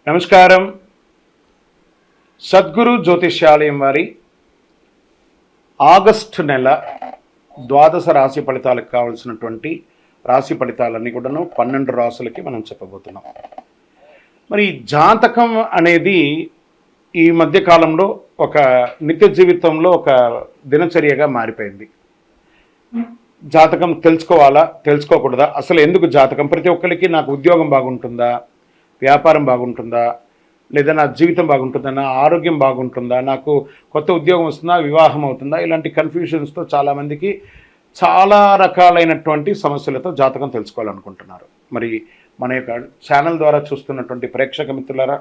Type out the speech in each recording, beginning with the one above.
నమస్కారం. సద్గురు జ్యోతిష్యాలయం వారి ఆగస్టు నెల ద్వాదశ రాశి ఫలితాలకు కావాల్సినటువంటి రాశి ఫలితాలన్నీ కూడాను 12 రాశులకి మనం చెప్పబోతున్నాం. మరి జాతకం అనేది ఈ మధ్య కాలంలో ఒక నిత్య జీవితంలో ఒక దినచర్యగా మారిపోయింది. జాతకం తెలుసుకోవాలా, తెలుసుకోకూడదా, అసలు ఎందుకు జాతకం? ప్రతి ఒక్కరికి నాకు ఉద్యోగం బాగుంటుందా, వ్యాపారం బాగుంటుందా, లేదా నా జీవితం బాగుంటుందా, నా ఆరోగ్యం బాగుంటుందా, నాకు కొత్త ఉద్యోగం వస్తుందా, వివాహం అవుతుందా, ఇలాంటి కన్ఫ్యూషన్స్తో చాలామందికి చాలా రకాలైనటువంటి సమస్యలతో జాతకం తెలుసుకోవాలనుకుంటున్నారు. మరి మన యొక్క ఛానల్ ద్వారా చూస్తున్నటువంటి ప్రేక్షక మిత్రులారా,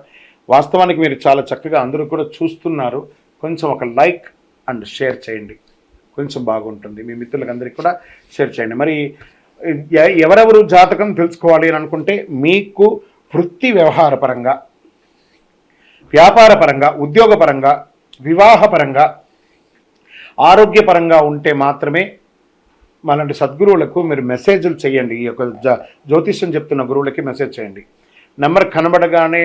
వాస్తవానికి మీరు చాలా చక్కగా అందరూ కూడా చూస్తున్నారు. కొంచెం ఒక లైక్ అండ్ షేర్ చేయండి, కొంచెం బాగుంటుంది. మీ మిత్రులకందరికీ కూడా షేర్ చేయండి. మరి ఎవరెవరు జాతకం తెలుసుకోవాలి అని అనుకుంటే, మీకు వృత్తి వ్యవహారపరంగా, వ్యాపారపరంగా, ఉద్యోగపరంగా, వివాహపరంగా, ఆరోగ్యపరంగా ఉంటే మాత్రమే మనలాంటి సద్గురువులకు మీరు మెసేజ్లు చేయండి. ఈ యొక్క జ్యోతిష్యం చెప్తున్న గురువులకి మెసేజ్ చేయండి. నెంబర్ కనబడగానే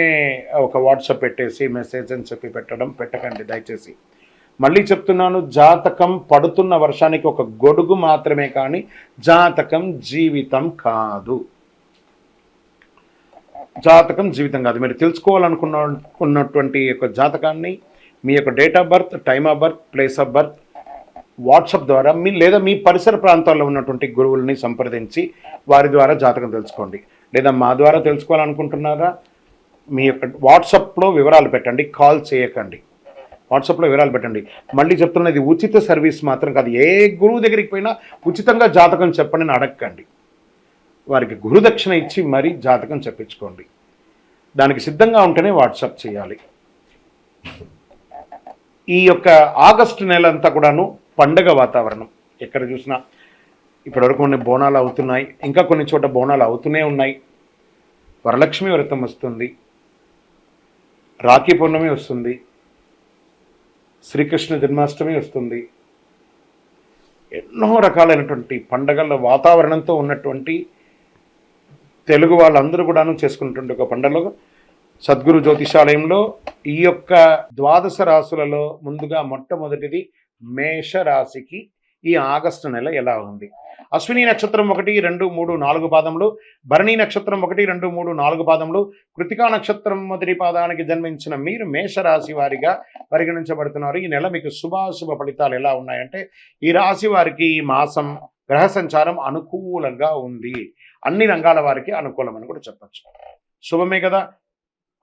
ఒక వాట్సాప్ పెట్టేసి మెసేజ్ అని చెప్పి పెట్టకండి దయచేసి. మళ్ళీ చెప్తున్నాను, జాతకం పడుతున్న వర్షానికి ఒక గొడుగు మాత్రమే, కానీ జాతకం జీవితం కాదు. జాతకం జీవితం కాదు. మీరు తెలుసుకోవాలనుకున్నటువంటి యొక్క జాతకాన్ని మీ యొక్క date of birth, time of birth, place of birth WhatsApp ద్వారా లేదా మీ పరిసర ప్రాంతాల్లో ఉన్నటువంటి గురువుల్ని సంప్రదించి వారి ద్వారా జాతకం తెలుసుకోండి. లేదా మా ద్వారా తెలుసుకోవాలనుకుంటున్నారా, మీ యొక్క వాట్సాప్లో వివరాలు పెట్టండి, కాల్ చేయకండి. వాట్సాప్లో వివరాలు పెట్టండి. మళ్ళీ చెప్తున్నది ఉచిత సర్వీస్ మాత్రం కాదు. ఏ గురువు దగ్గరికి పోయినా ఉచితంగా జాతకం చెప్పండి అని అడగండి. వారికి గురుదక్షిణ ఇచ్చి మరీ జాతకం చెప్పించుకోండి. దానికి సిద్ధంగా ఉంటేనే వాట్సాప్ చేయాలి. ఈ యొక్క ఆగస్టు నెల అంతా కూడాను పండగ వాతావరణం. ఎక్కడ చూసినా ఇప్పటివరకు కొన్ని బోనాలు అవుతున్నాయి, ఇంకా కొన్ని చోట బోనాలు అవుతూనే ఉన్నాయి. వరలక్ష్మి వ్రతం వస్తుంది, రాఖీ పౌర్ణమి వస్తుంది, శ్రీకృష్ణ జన్మాష్టమి వస్తుంది. ఎన్నో రకాలైనటువంటి పండగల వాతావరణంతో ఉన్నటువంటి తెలుగు వాళ్ళందరూ కూడాను చేసుకున్నటువంటి ఒక పండుగలో సద్గురు జ్యోతిషాలయంలో ఈ యొక్క ద్వాదశ రాశులలో ముందుగా మొట్టమొదటిది మేషరాశికి ఈ ఆగస్టు నెల ఎలా ఉంది. అశ్విని నక్షత్రం 1, 2, 3, 4 పాదములు, భరణి నక్షత్రం 1, 2, 3, 4 పాదములు, కృతికా నక్షత్రం మొదటి పాదానికి జన్మించిన మీరు మేషరాశి వారిగా పరిగణించబడుతున్నారు. ఈ నెల మీకు శుభాశుభ ఫలితాలు ఎలా ఉన్నాయంటే, ఈ రాశి వారికి ఈ మాసం గ్రహ సంచారం అనుకూలంగా ఉంది. అన్ని రంగాల వారికి అనుకూలమని కూడా చెప్పచ్చు. శుభమే కదా,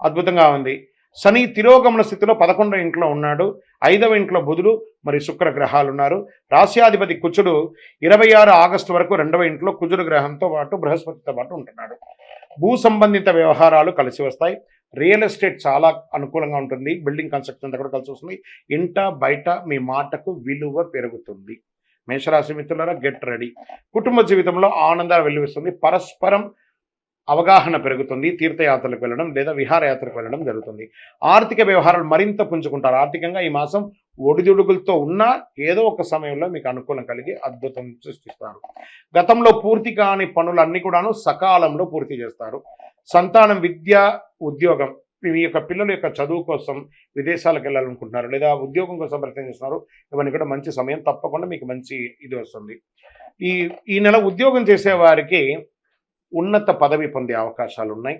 అద్భుతంగా ఉంది. శని తిరోగమన స్థితిలో 11వ ఇంట్లో ఉన్నాడు. 5వ ఇంట్లో బుధుడు మరి శుక్ర గ్రహాలు ఉన్నారు. రాశ్యాధిపతి కుజుడు 26 ఆగస్టు వరకు 2వ ఇంట్లో కుజుడు గ్రహంతో పాటు బృహస్పతితో పాటు ఉంటున్నాడు. భూ సంబంధిత వ్యవహారాలు కలిసి వస్తాయి. రియల్ ఎస్టేట్ చాలా అనుకూలంగా ఉంటుంది. బిల్డింగ్ కన్స్ట్రక్షన్ అంతా కూడా కలిసి వస్తుంది. ఇంట బయట మీ మాటకు విలువ పెరుగుతుంది. మేషరాశి మిత్రులారా, గెట్ రెడీ. కుటుంబ జీవితంలో ఆనందాలు వెల్లువిస్తుంది. పరస్పరం అవగాహన పెరుగుతుంది. తీర్థయాత్రలకు వెళ్ళడం లేదా విహారయాత్రకు వెళ్ళడం జరుగుతుంది. ఆర్థిక వ్యవహారాలు మరింత పుంజుకుంటారు. ఆర్థికంగా ఈ మాసం ఒడిదుడుగులతో ఉన్నా ఏదో ఒక సమయంలో మీకు అనుకూలం కలిగి అద్భుతం సృష్టిస్తారు. గతంలో పూర్తి కాని పనులన్నీ కూడాను సకాలంలో పూర్తి చేస్తారు. సంతానం, విద్య, ఉద్యోగం, మీ యొక్క పిల్లల యొక్క చదువు కోసం విదేశాలకు వెళ్ళాలనుకుంటున్నారు లేదా ఉద్యోగం కోసం ప్రయత్నం చేస్తున్నారు, ఇవన్నీ కూడా మంచి సమయం. తప్పకుండా మీకు మంచి ఇది వస్తుంది. ఈ నెల ఉద్యోగం చేసే వారికి ఉన్నత పదవి పొందే అవకాశాలు ఉన్నాయి.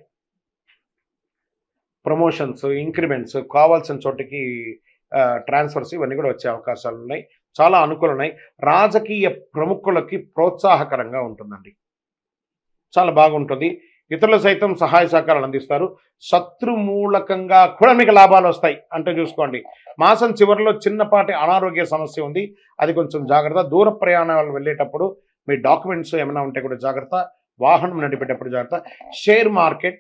ప్రమోషన్స్, ఇంక్రిమెంట్స్, కావాల్సిన చోటికి ట్రాన్స్ఫర్స్ ఇవన్నీ కూడా వచ్చే అవకాశాలు ఉన్నాయి. చాలా అనుకూలం ఉన్నాయి. రాజకీయ ప్రముఖులకి ప్రోత్సాహకరంగా ఉంటుందండి, చాలా బాగుంటుంది. ఇతరులు సైతం సహాయ సహకారాలు అందిస్తారు. శత్రుమూలకంగా కూడా మీకు లాభాలు వస్తాయి. అంటే చూసుకోండి, మాసం చివరిలో చిన్నపాటి అనారోగ్య సమస్య ఉంది, అది కొంచెం జాగ్రత్త. దూర ప్రయాణాలు వెళ్ళేటప్పుడు మీ డాక్యుమెంట్స్ ఏమైనా ఉంటే కూడా జాగ్రత్త. వాహనం నడిపేటప్పుడు జాగ్రత్త. షేర్ మార్కెట్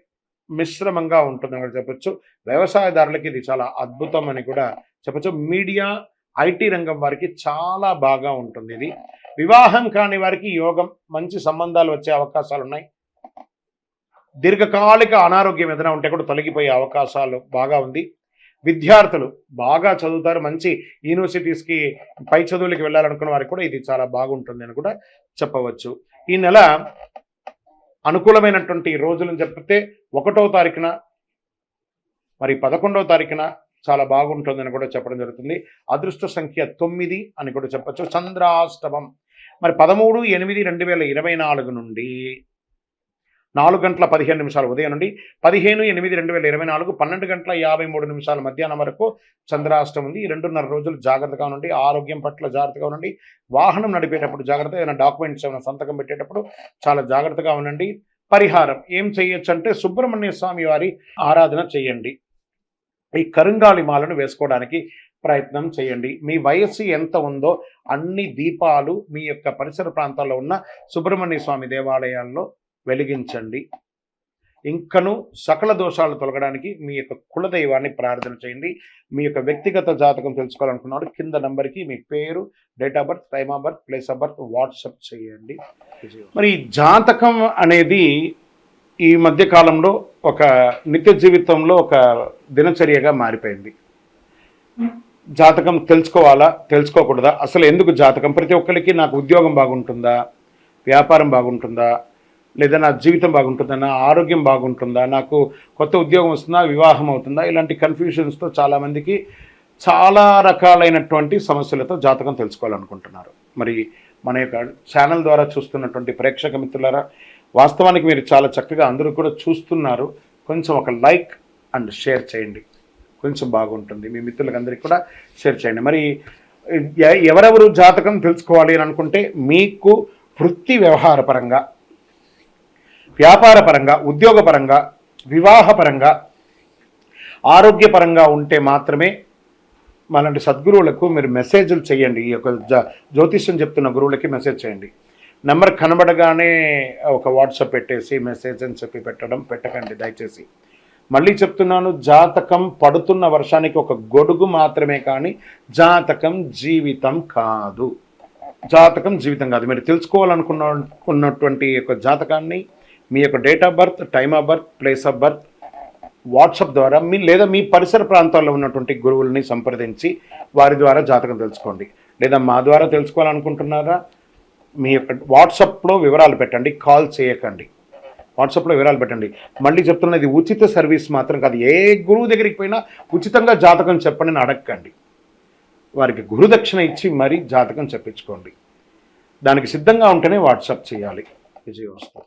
మిశ్రమంగా ఉంటుందని కూడా చెప్పచ్చు. వ్యవసాయదారులకి ఇది చాలా అద్భుతం అని కూడా చెప్పచ్చు. మీడియా, ఐటీ రంగం వారికి చాలా బాగా ఉంటుంది ఇది. వివాహం కాని వారికి యోగం, మంచి సంబంధాలు వచ్చే అవకాశాలు ఉన్నాయి. దీర్ఘకాలిక అనారోగ్యం ఏదైనా ఉంటే కూడా తొలగిపోయే అవకాశాలు బాగా ఉంది. విద్యార్థులు బాగా చదువుతారు. మంచి యూనివర్సిటీస్కి పై చదువులకి వెళ్ళాలనుకున్న వారికి కూడా ఇది చాలా బాగుంటుంది అని కూడా చెప్పవచ్చు. ఈ నెల అనుకూలమైనటువంటి రోజులను చెప్తే 1వ తారీఖున మరి 11వ తారీఖున చాలా బాగుంటుందని కూడా చెప్పడం జరుగుతుంది. అదృష్ట సంఖ్య 9 అని కూడా చెప్పచ్చు. చంద్రాష్టమం మరి 13/8/2024 నుండి 4:15 ఉదయం నుండి 15/8/2024 12:53 మధ్యాహ్నం వరకు చంద్రాష్టమం ఉంది. ఈ 2.5 రోజులు జాగ్రత్తగా ఉండండి. ఆరోగ్యం పట్ల జాగ్రత్తగా ఉండండి. వాహనం నడిపేటప్పుడు జాగ్రత్త, ఏమైనా డాక్యుమెంట్స్ ఏమైనా సంతకం పెట్టేటప్పుడు చాలా జాగ్రత్తగా ఉండండి. పరిహారం ఏం చేయొచ్చు అంటే సుబ్రహ్మణ్య స్వామి వారి ఆరాధన చేయండి. ఈ కరుంగాలి మాలను వేసుకోవడానికి ప్రయత్నం చేయండి. మీ వయస్సు ఎంత ఉందో అన్ని దీపాలు మీ యొక్క పరిసర ప్రాంతాల్లో ఉన్న సుబ్రహ్మణ్య స్వామి దేవాలయాల్లో వెలిగించండి. ఇంకను సకల దోషాలు తొలగడానికి మీ యొక్క కులదైవాన్ని ప్రార్థన చేయండి. మీ యొక్క వ్యక్తిగత జాతకం తెలుసుకోవాలనుకున్నాడు కింద నంబర్కి మీ పేరు, date of birth, time of birth, place of birth WhatsApp చేయండి. మరి జాతకం అనేది ఈ మధ్య కాలంలో ఒక నిత్య జీవితంలో ఒక దినచర్యగా మారిపోయింది. జాతకం తెలుసుకోవాలా, తెలుసుకోకూడదా, అసలు ఎందుకు జాతకం? ప్రతి ఒక్కరికి నాకు ఉద్యోగం బాగుంటుందా, వ్యాపారం బాగుంటుందా, లేదా నా జీవితం బాగుంటుందా, నా ఆరోగ్యం బాగుంటుందా, నాకు కొత్త ఉద్యోగం వస్తుందా, వివాహం అవుతుందా, ఇలాంటి కన్ఫ్యూషన్స్తో చాలామందికి చాలా రకాలైనటువంటి సమస్యలతో జాతకం తెలుసుకోవాలనుకుంటున్నారు. మరి మన యొక్క ఛానల్ ద్వారా చూస్తున్నటువంటి ప్రేక్షక మిత్రులారా, వాస్తవానికి మీరు చాలా చక్కగా అందరూ కూడా చూస్తున్నారు. కొంచెం ఒక లైక్ అండ్ షేర్ చేయండి, కొంచెం బాగుంటుంది. మీ మిత్రులకు అందరికీ కూడా షేర్ చేయండి. మరి ఎవరెవరు జాతకం తెలుసుకోవాలి అని అనుకుంటే, మీకు వృత్తి వ్యవహారపరంగా, వ్యాపారపరంగా, ఉద్యోగపరంగా, వివాహపరంగా, ఆరోగ్యపరంగా ఉంటే మాత్రమే మనలాంటి సద్గురువులకు మీరు మెసేజ్లు చేయండి. ఈ యొక్క జ్యోతిష్యం చెప్తున్న గురువులకి మెసేజ్ చేయండి. నెంబర్ కనబడగానే ఒక వాట్సాప్ పెట్టేసి మెసేజ్ అని చెప్పి పెట్టకండి దయచేసి. మళ్ళీ చెప్తున్నాను, జాతకం పడుతున్న వర్షానికి ఒక గొడుగు మాత్రమే, కానీ జాతకం జీవితం కాదు. జాతకం జీవితం కాదు. మీరు తెలుసుకోవాలనుకున్నటువంటి యొక్క జాతకాన్ని మీ యొక్క date of birth, time of birth, place of birth WhatsApp ద్వారా లేదా మీ పరిసర ప్రాంతాల్లో ఉన్నటువంటి గురువుల్ని సంప్రదించి వారి ద్వారా జాతకం తెలుసుకోండి. లేదా మా ద్వారా తెలుసుకోవాలనుకుంటున్నారా, మీ యొక్క వాట్సాప్లో వివరాలు పెట్టండి, కాల్ చేయకండి. వాట్సాప్లో వివరాలు పెట్టండి. మళ్ళీ చెప్తున్నది ఉచిత సర్వీస్ మాత్రం కాదు. ఏ గురువు దగ్గరికి పోయినా ఉచితంగా జాతకం చెప్పండి అని అడగండి. వారికి గురుదక్షిణ ఇచ్చి మరీ జాతకం చెప్పించుకోండి. దానికి సిద్ధంగా ఉంటేనే వాట్సాప్ చేయాలి. విజయవస్తు.